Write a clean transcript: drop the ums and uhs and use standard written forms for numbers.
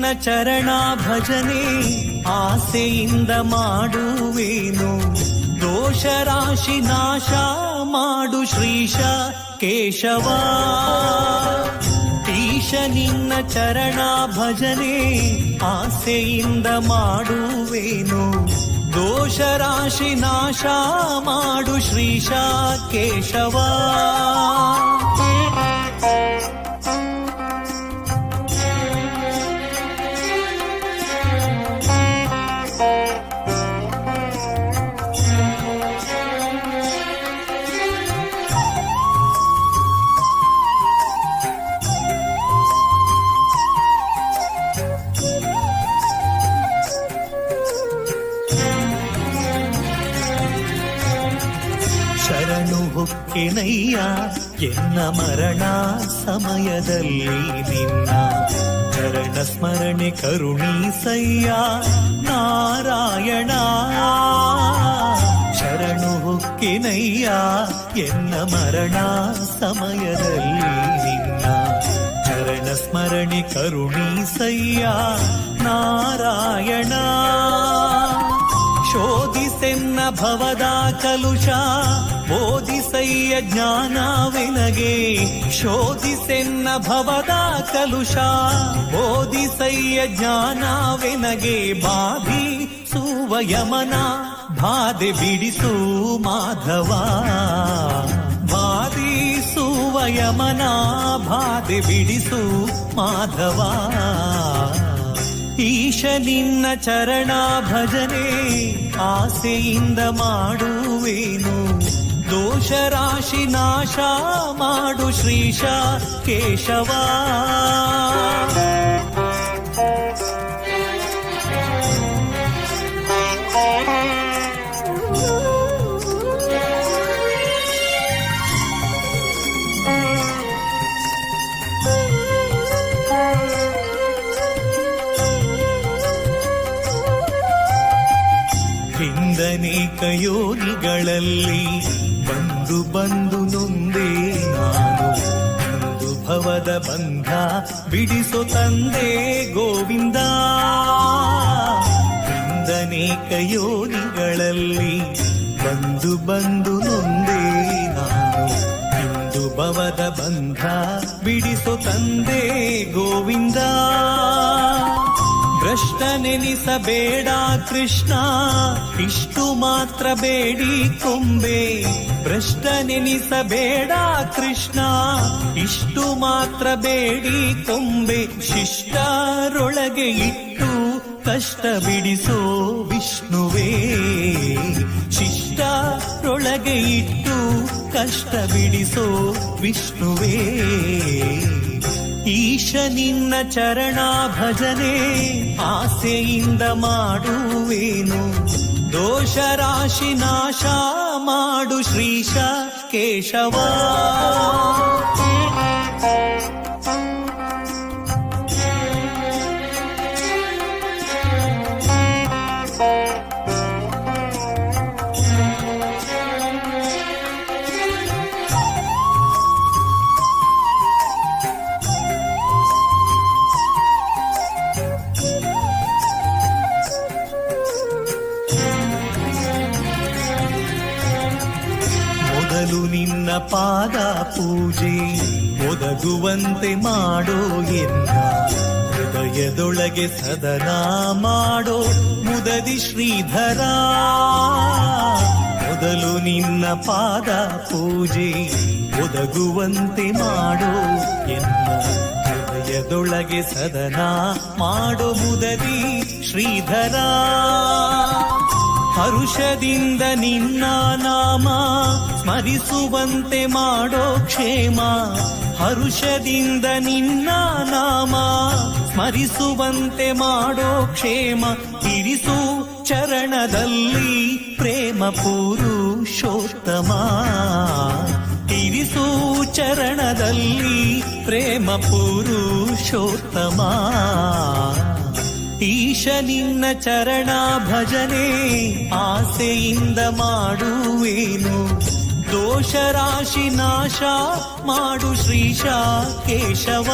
ನಿನ್ನ ಚರಣ ಭಜನೆ ಆಸೆಯಿಂದ ಮಾಡುವೇನು. ದೋಷ ರಾಶಿ ನಾಶ ಮಾಡು ಶ್ರೀಶ ಕೇಶವ. ಈಶ ನಿನ್ನ ಚರಣ ಭಜನೆ ಆಸೆಯಿಂದ ಮಾಡುವೇನು. ದೋಷ ರಾಶಿ ನಾಶ ಮಾಡು ಶ್ರೀಶ ಕೇಶವ. ಶರಣು ಹೊಕ್ಕೆನಯ್ಯ ಎನ್ನ ಮರಣ ಸಮಯದಲ್ಲಿ ನಿನ್ನ ಚರಣ ಸ್ಮರಣೆ ಕರುಣೀಸಯ್ಯ ನಾರಾಯಣ. ಶರಣು ಹೊಕ್ಕೆನಯ್ಯ ಎನ್ನ ಮರಣ ಸಮಯದಲ್ಲಿ ನಿನ್ನ ಚರಣ ಸ್ಮರಣೆ ಕರುಣೀಸಯ್ಯ ನಾರಾಯಣ. ಶೋಧಿಸೆನ್ನ ಭವದ ಕಲುಷ ಬೋಧಿಸಯ್ಯ ಜ್ಞಾನವೆನಗೆ. ಶೋಧಿಸೆನ್ನ ಭವದ ಕಲುಷ ಬೋಧಿಸಯ್ಯ ಜ್ಞಾನವೆನಗೆ. ಬಾಧಿಸುವ ಯಮನ ಬಾಧೆ ಬಿಡಿಸು ಮಾಧವ. ಬಾಧಿಸುವ ಯಮನ ಬಾಧೆ ಬಿಡಿಸು ಮಾಧವ. ಈಶ ನಿನ್ನ ಚರಣ ಭಜನೆ ಆಸೆಯಿಂದ ಮಾಡುವೇನು. ದೋಷ ರಾಶಿ ನಾಶ ಮಾಡು ಶ್ರೀಶ ಕೇಶವ. ಹಿಂದನೇಕ ಯೋನಿಗಳಲ್ಲಿ ಬಂದು ಬಂದು ನೊಂದೇ ನಾನು. ಒಂದು ಭವದ ಬಂಧ ಬಿಡಿಸೋ ತಂದೆ ಗೋವಿಂದ. ಹಿಂದನೇಕ ಯೋನಿಗಳಲ್ಲಿ ಬಂದು ಬಂದು ನೊಂದೇ ನಾನು. ಒಂದು ಭವದ ಬಂಧ ಬಿಡಿಸೋ ತಂದೆ ಗೋವಿಂದ. ಭ್ರಷ್ಟ ನೆನಿಸಬೇಡ ಕೃಷ್ಣ ಇಷ್ಟು ಮಾತ್ರ ಬೇಡಿ ಕೊಂಬೆ. ಭ್ರಷ್ಟ ನೆನಿಸಬೇಡ ಕೃಷ್ಣ ಇಷ್ಟು ಮಾತ್ರ ಬೇಡಿ ಕೊಂಬೆ. ಶಿಷ್ಟರೊಳಗೆ ಇಟ್ಟು ಕಷ್ಟ ಬಿಡಿಸೋ ವಿಷ್ಣುವೇ. ಶಿಷ್ಟರೊಳಗೆ ಇಟ್ಟು ಕಷ್ಟ ಬಿಡಿಸೋ ವಿಷ್ಣುವೇ. ಈಶ ನಿನ್ನ ಚರಣ ಭಜನೆ ಆಸೆಯಿಂದ ಮಾಡುವೇನು. ದೋಷ ರಾಶಿ ನಾಶ ಮಾಡು ಶ್ರೀಶ ಕೇಶವ. ಮೊದಲು ನಿನ್ನ ಪಾದ ಪೂಜೆ ಒದಗುವಂತೆ ಮಾಡೋ ಎನ್ನ. ಹೃದಯದೊಳಗೆ ಸದನ ಮಾಡೋ ಮುದದಿ ಶ್ರೀಧರ. ಮೊದಲು ನಿನ್ನ ಪಾದ ಪೂಜೆ ಒದಗುವಂತೆ ಮಾಡೋ ಎನ್ನ. ಹೃದಯದೊಳಗೆ ಸದನ ಮಾಡೋ ಮುದದಿ ಶ್ರೀಧರ. ಹರುಷದಿಂದ ನಿನ್ನ ನಾಮ ಸ್ಮರಿಸುವಂತೆ ಮಾಡೋ ಕ್ಷೇಮ. ಹರುಷದಿಂದ ನಿನ್ನ ನಾಮ ಸ್ಮರಿಸುವಂತೆ ಮಾಡೋ ಕ್ಷೇಮ. ಇರಿಸು ಚರಣದಲ್ಲಿ ಪ್ರೇಮ ಪುರುಷೋತ್ತಮ. ಇರಿಸು ಚರಣದಲ್ಲಿ ಪ್ರೇಮ ಪುರುಷೋತ್ತಮ. ಈಶ ನಿನ್ನ ಚರಣ ಭಜನೆ ಆಸೆಯಿಂದ ಮಾಡುವೇನು. ದೋಷ ರಾಶಿ ನಾಶ ಮಾಡು ಶ್ರೀಶ ಕೇಶವ.